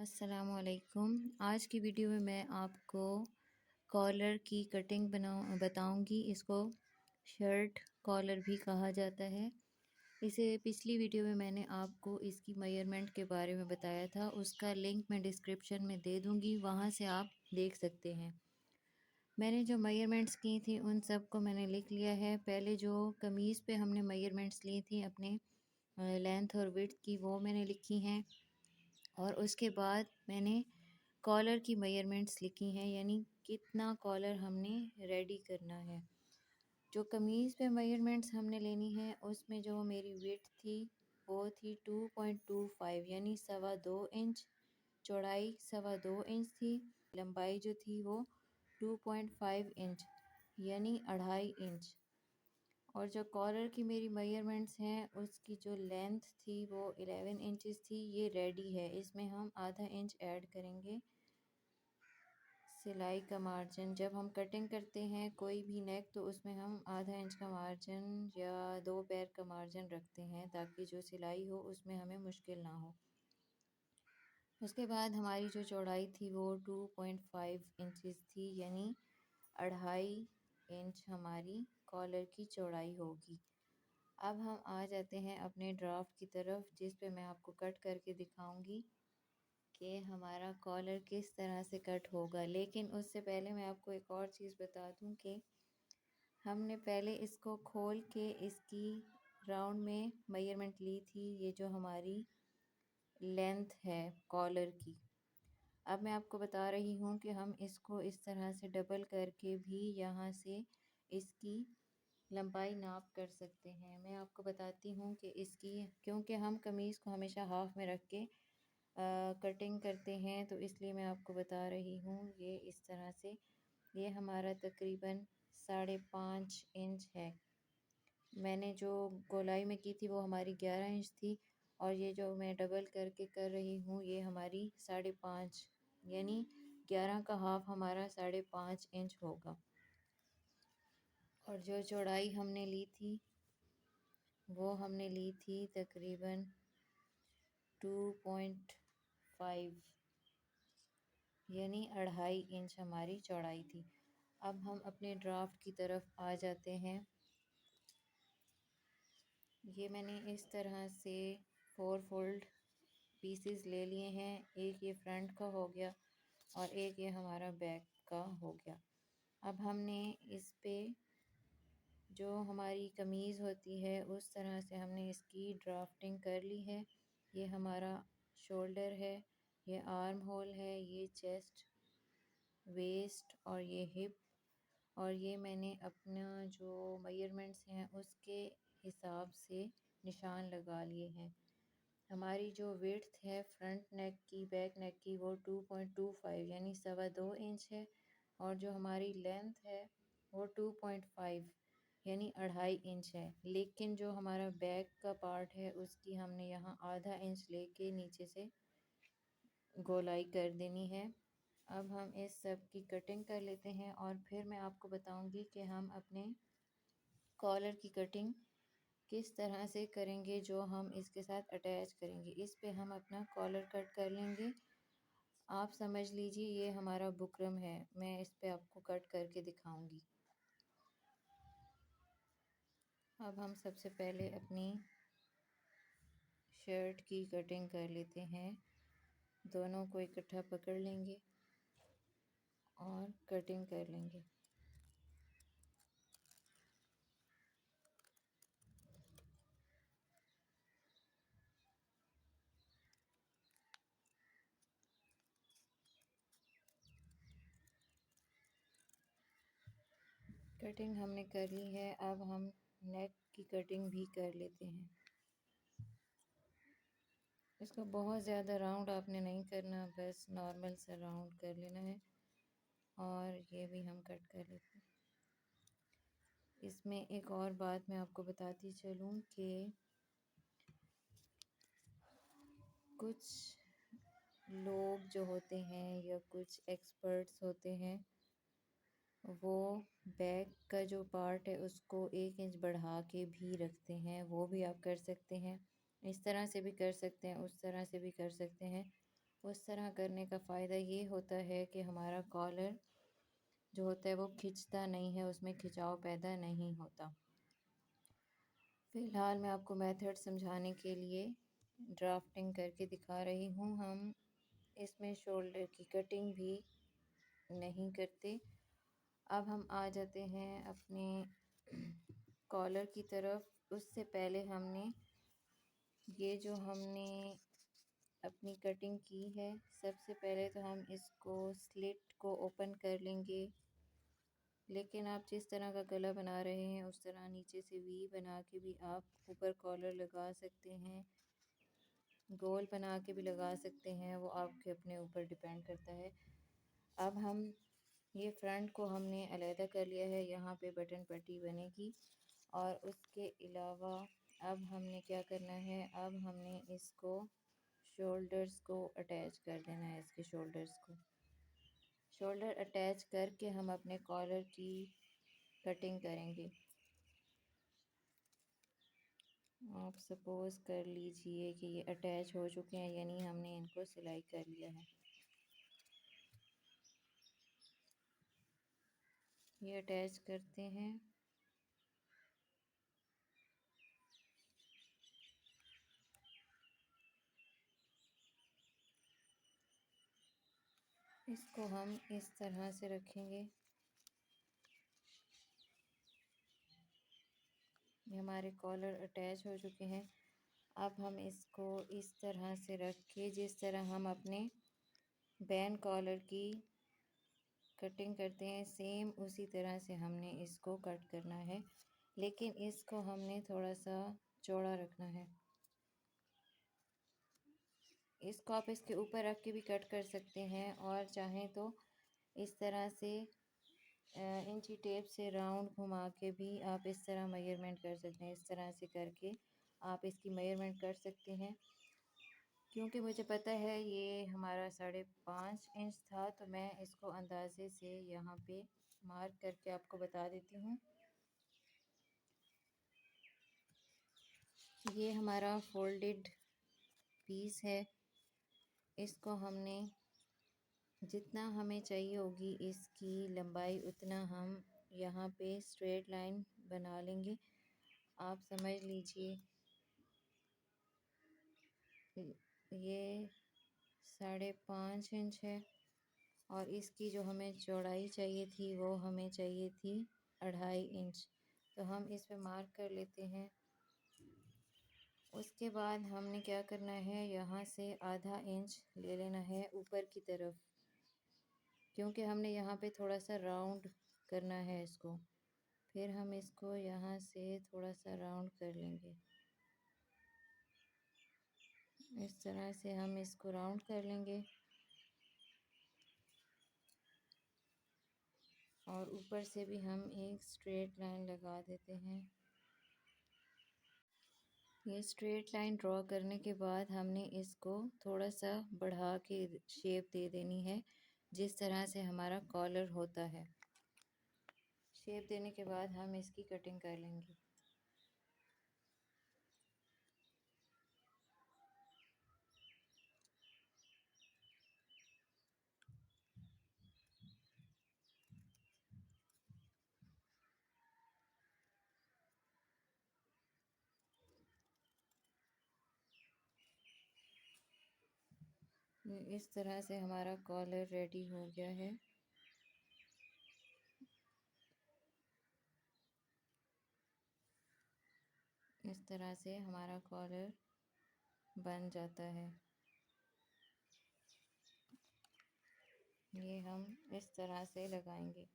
अस्सलामुअलैकुम। आज की वीडियो में मैं आपको कॉलर की कटिंग बताऊंगी। इसको शर्ट कॉलर भी कहा जाता है। इसे पिछली वीडियो में मैंने आपको इसकी मेजरमेंट के बारे में बताया था, उसका लिंक मैं डिस्क्रिप्शन में दे दूंगी, वहां से आप देख सकते हैं। मैंने जो मेजरमेंट्स की थी उन सब को मैंने लिख लिया है। पहले जो कमीज़ पे हमने मेजरमेंट्स ली थी अपने लेंथ और विड्थ की, वो मैंने लिखी हैं। और उसके बाद मैंने कॉलर की मेजरमेंट्स लिखी हैं, यानी कितना कॉलर हमने रेडी करना है। जो कमीज़ पे मेजरमेंट्स हमने लेनी है उसमें जो मेरी विड्थ थी वो थी 2.25 यानी 2.25 इंच। चौड़ाई 2.25 इंच थी। लंबाई जो थी वो 2.5 इंच यानी 2.5 इंच। और जो कॉलर की मेरी मेजरमेंट्स हैं उसकी जो लेंथ थी वो 11 इंचज़ थी। ये रेडी है, इसमें हम आधा इंच ऐड करेंगे सिलाई का मार्जिन। जब हम कटिंग करते हैं कोई भी नेक तो उसमें हम आधा इंच का मार्जिन या 2 पैर का मार्जिन रखते हैं ताकि जो सिलाई हो उसमें हमें मुश्किल ना हो। उसके बाद हमारी जो चौड़ाई थी वो 2.5 इंचज़ थी यानी 2.5 इंच हमारी कॉलर की चौड़ाई होगी। अब हम आ जाते हैं अपने ड्राफ्ट की तरफ, जिस पे मैं आपको कट करके दिखाऊंगी कि हमारा कॉलर किस तरह से कट होगा। लेकिन उससे पहले मैं आपको एक और चीज़ बता दूं कि हमने पहले इसको खोल के इसकी राउंड में मेजरमेंट ली थी, ये जो हमारी लेंथ है कॉलर की। अब मैं आपको बता रही हूँ कि हम इसको इस तरह से डबल करके भी यहाँ से इसकी लंबाई नाप कर सकते हैं। मैं आपको बताती हूँ कि इसकी, क्योंकि हम कमीज़ को हमेशा हाफ में रख के कटिंग करते हैं तो इसलिए मैं आपको बता रही हूँ। ये इस तरह से, ये हमारा तकरीबन 5.5 इंच है। मैंने जो गोलाई में की थी वो हमारी 11 इंच थी और ये जो मैं डबल करके कर रही हूँ ये हमारी 5.5 यानी 11 का हाफ हमारा 5.5 इंच होगा। और जो चौड़ाई हमने ली थी वो हमने ली थी तकरीबन 2.5 यानी 2.5 इंच हमारी चौड़ाई थी। अब हम अपने ड्राफ्ट की तरफ आ जाते हैं। ये मैंने इस तरह से 4 फोल्ड पीसेस ले लिए हैं। एक ये फ्रंट का हो गया और एक ये हमारा बैक का हो गया। अब हमने इस पे जो हमारी कमीज़ होती है उस तरह से हमने इसकी ड्राफ्टिंग कर ली है। ये हमारा शोल्डर है, ये आर्म होल है, ये चेस्ट, वेस्ट और ये हिप। और ये मैंने अपना जो मेजरमेंट्स हैं उसके हिसाब से निशान लगा लिए हैं। हमारी जो विड्थ है फ्रंट नेक की, बैक नेक की, वो 2.25 यानी 2.25 इंच है। और जो हमारी लेंथ है वो 2.5 यानी 2.5 इंच है। लेकिन जो हमारा बैक का पार्ट है उसकी हमने यहाँ आधा इंच लेके नीचे से गोलाई कर देनी है। अब हम इस सब की कटिंग कर लेते हैं और फिर मैं आपको बताऊंगी कि हम अपने कॉलर की कटिंग किस तरह से करेंगे जो हम इसके साथ अटैच करेंगे। इस पे हम अपना कॉलर कट कर लेंगे। आप समझ लीजिए ये हमारा बुकरम है, मैं इस पे आपको कट करके दिखाऊंगी। अब हम सबसे पहले अपनी शर्ट की कटिंग कर लेते हैं। दोनों को इकट्ठा पकड़ लेंगे और कटिंग कर लेंगे। कटिंग हमने कर ली है। अब हम नेक की कटिंग भी कर लेते हैं। इसको बहुत ज़्यादा राउंड आपने नहीं करना, बस नॉर्मल सा राउंड कर लेना है। और ये भी हम कट कर लेते हैं। इसमें एक और बात मैं आपको बताती चलूँ कि कुछ लोग जो होते हैं या कुछ एक्सपर्ट्स होते हैं वो बैक का जो पार्ट है उसको 1 इंच बढ़ा के भी रखते हैं। वो भी आप कर सकते हैं, इस तरह से भी कर सकते हैं, उस तरह से भी कर सकते हैं। उस तरह करने का फ़ायदा ये होता है कि हमारा कॉलर जो होता है वो खिंचता नहीं है, उसमें खिंचाव पैदा नहीं होता। फ़िलहाल मैं आपको मेथड समझाने के लिए ड्राफ्टिंग करके दिखा रही हूँ। हम इसमें शोल्डर की कटिंग भी नहीं करते। अब हम आ जाते हैं अपने कॉलर की तरफ। उससे पहले ये जो हमने अपनी कटिंग की है, सबसे पहले तो हम इसको स्लिट को ओपन कर लेंगे। लेकिन आप जिस तरह का गला बना रहे हैं उस तरह नीचे से वी बना के भी आप ऊपर कॉलर लगा सकते हैं, गोल बना के भी लगा सकते हैं, वो आपके अपने ऊपर डिपेंड करता है। अब हम ये फ्रंट को हमने अलहदा कर लिया है, यहाँ पे बटन पट्टी बनेगी। और उसके अलावा अब हमने क्या करना है, अब हमने इसको शोल्डर्स को अटैच कर देना है। इसके शोल्डर अटैच करके हम अपने कॉलर की कटिंग करेंगे। आप सपोज़ कर लीजिए कि ये अटैच हो चुके हैं, यानी हमने इनको सिलाई कर लिया है। ये अटैच करते हैं। इसको हम इस तरह से रखेंगे। ये हमारे कॉलर अटैच हो चुके हैं। अब हम इसको इस तरह से रख के, जिस तरह हम अपने बैन कॉलर की कटिंग करते हैं, सेम उसी तरह से हमने इसको कट करना है। लेकिन इसको हमने थोड़ा सा चौड़ा रखना है। इसको आप इसके ऊपर रख के भी कट कर सकते हैं, और चाहें तो इस तरह से इंची टेप से राउंड घुमा के भी आप इस तरह मेजरमेंट कर सकते हैं। इस तरह से करके आप इसकी मेजरमेंट कर सकते हैं। क्योंकि मुझे पता है ये हमारा 5.5 इंच था, तो मैं इसको अंदाजे से यहाँ पे मार्क करके आपको बता देती हूँ। ये हमारा फोल्डेड पीस है। इसको हमने जितना हमें चाहिए होगी इसकी लंबाई, उतना हम यहाँ पे स्ट्रेट लाइन बना लेंगे। आप समझ लीजिए ये 5.5 इंच है, और इसकी जो हमें चौड़ाई चाहिए थी वो हमें चाहिए थी 2.5 इंच। तो हम इस पे मार्क कर लेते हैं। उसके बाद हमने क्या करना है, यहाँ से आधा इंच ले लेना है ऊपर की तरफ, क्योंकि हमने यहाँ पे थोड़ा सा राउंड करना है इसको। फिर हम इसको यहाँ से थोड़ा सा राउंड कर लेंगे। इस तरह से हम इसको राउंड कर लेंगे, और ऊपर से भी हम एक स्ट्रेट लाइन लगा देते हैं। ये स्ट्रेट लाइन ड्रॉ करने के बाद हमने इसको थोड़ा सा बढ़ा के शेप दे देनी है, जिस तरह से हमारा कॉलर होता है। शेप देने के बाद हम इसकी कटिंग कर लेंगे। इस तरह से हमारा कॉलर रेडी हो गया है। इस तरह से हमारा कॉलर बन जाता है। ये हम इस तरह से लगाएंगे।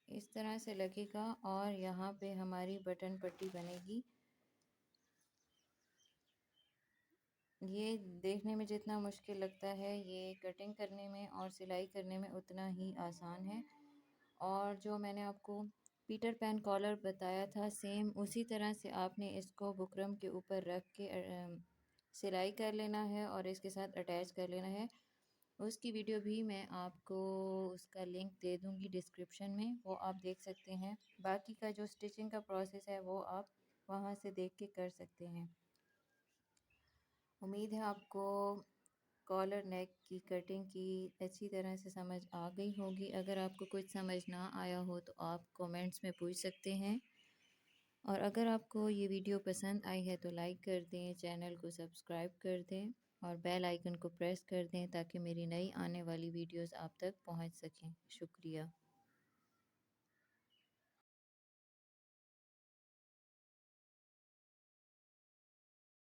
इस तरह से लगेगा, और यहाँ पे हमारी बटन पट्टी बनेगी। ये देखने में जितना मुश्किल लगता है, ये कटिंग करने में और सिलाई करने में उतना ही आसान है। और जो मैंने आपको पीटर पैन कॉलर बताया था, सेम उसी तरह से आपने इसको बुकरम के ऊपर रख के सिलाई कर लेना है और इसके साथ अटैच कर लेना है। उसकी वीडियो भी मैं आपको उसका लिंक दे दूँगी डिस्क्रिप्शन में, वो आप देख सकते हैं। बाकी का जो स्टिचिंग का प्रोसेस है वो आप वहाँ से देख के कर सकते हैं। उम्मीद है आपको कॉलर नेक की कटिंग की अच्छी तरह से समझ आ गई होगी। अगर आपको कुछ समझ ना आया हो तो आप कमेंट्स में पूछ सकते हैं। और अगर आपको ये वीडियो पसंद आई है तो लाइक कर दें, चैनल को सब्सक्राइब कर दें और बेल आइकन को प्रेस कर दें ताकि मेरी नई आने वाली वीडियोस आप तक पहुंच सकें। शुक्रिया।